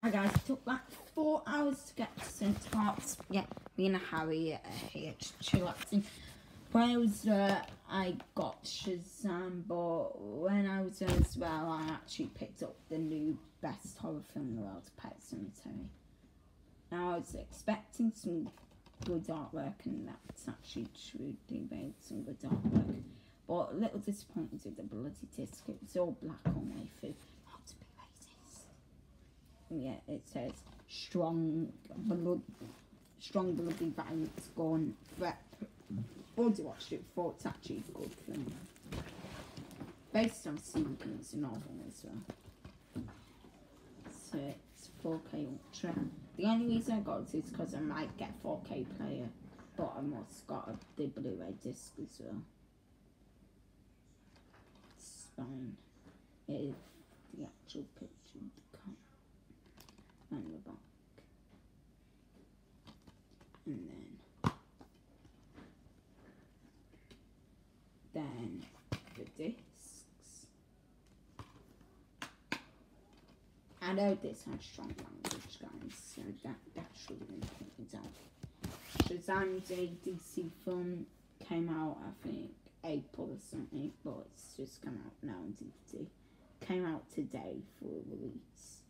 Hi guys, it took like 4 hours to get to St. Parks. Yeah, me and Harry are here chillaxing. When I was there, I got Shazam, but when I was there as well, I actually picked up the new best horror film in the world, Pet Cemetery. Now I was expecting some good artwork, and that's actually true. They made some good artwork, but a little disappointed with the bloody disc. It was all black on my food. Not to be racist. Yeah, it says strong bloody violence gone threat. Already watched it before. It's actually a good film, based on Stephen King's novel as well. So it's 4K Ultra. The only reason I got it is because I might get 4K player, but I must got the Blu-ray disc as well. It's fine. It's the actual picture of the cat and the back, and then the discs. I know this has strong language, guys, so that shouldn't put it out. Shazam's a DC film, came out I think April or something, but it's just come out now on DVD. Came out today for release.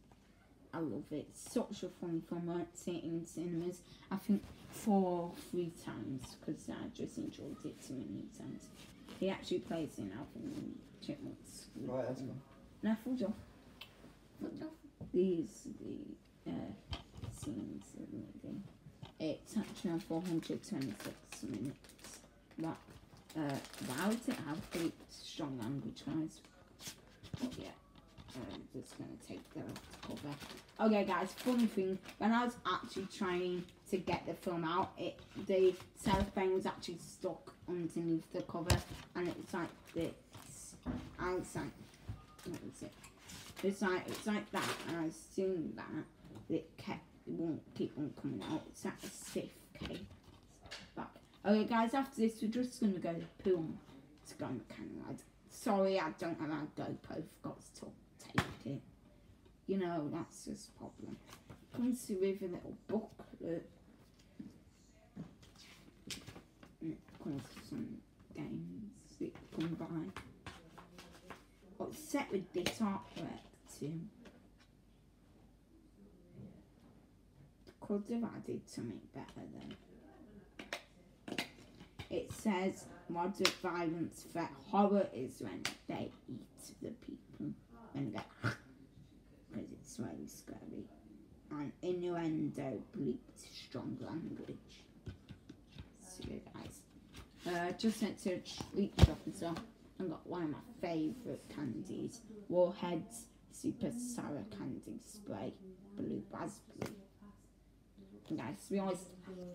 I love it. It's such a funny film. I went to see it in cinemas, I think 3 times, because I just enjoyed it too many times. He actually plays in Alvin and Chipmunks. Right, that's good. No, full off. These the scenes of the movie. It's actually on 426 minutes. Wow, does it have pretty strong language wise? But yeah, I'm just gonna take that off the cover. Okay, guys, funny thing, when I was actually trying to get the film out, the cellophane was actually stuck underneath the cover, and it's like this. And it's like, what is it? It's like that, and I was doing that. It won't keep on coming out. It's like a stiff case. Back. Okay, guys, after this, we're just gonna go to the pool to go on the camera. Sorry, I don't have a GoPro. Forgot to take it. You know, that's just a problem. Comes with a little booklet. And it comes with some games that come by. Oh, it's set with this artwork too. Could have added something better though. It says moderate violence threat. Horror is when they eat the people. When they go, because it's very scary. And innuendo, bleeped, strong language. So guys, just went to a treat shop as well. I got one of my favourite candies, Warheads Super Sour Candy Spray, blue raspberry. And guys, to be honest,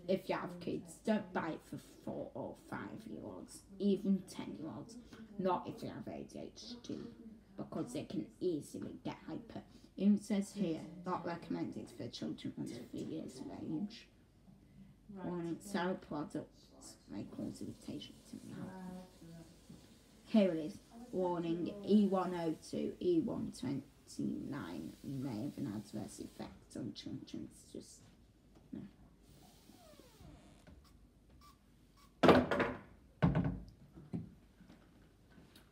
if you have kids, don't buy it for 4 or 5-year-olds, even 10-year-olds. Not if you have ADHD, because they can easily get hyper. It says here, not recommended for children under 3 years of age. Warning, sour products may cause irritation to the mouth. Here it is. Warning, E102, E129 may have an adverse effect on children. It's just, no.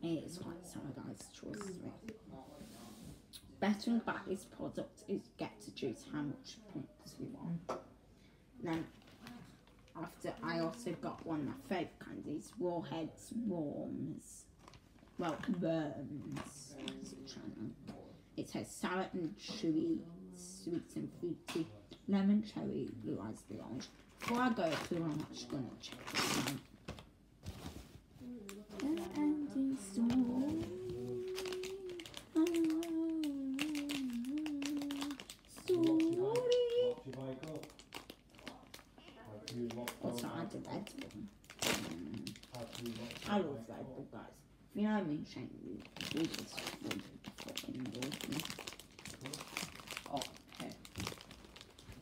It is quite sour, guys, trust me. Better thing about this product is get to choose how much points we want. Then, after, I also got one of my favourite candies, Warheads Worms. Well, worms. It says sour and chewy, sweet and fruity, lemon, cherry, blue raspberry, orange. Before I go through, I'm actually going to check it out. Also, I did Red Bull. I love Red Bull, guys. You know what I mean, Shane? We just fucking love me. Oh, okay.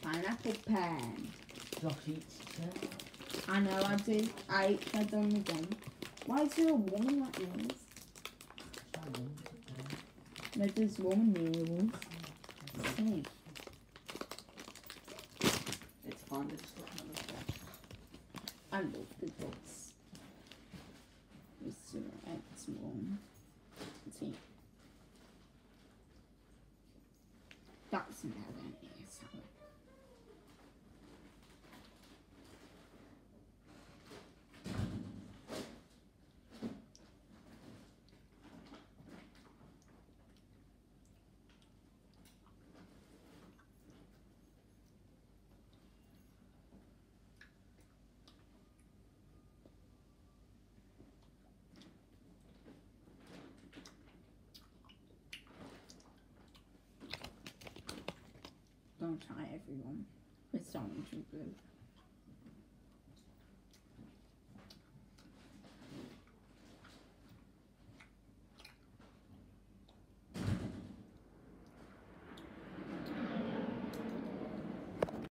Pineapple pen. Josh eats it. I know, I do. I ate that on again. Why is there a woman like this? There's this woman near us. See? kind of stuff on the bed. I love the books. It's one. See. That's an element, yes. Don't try everyone. It's orange and blue.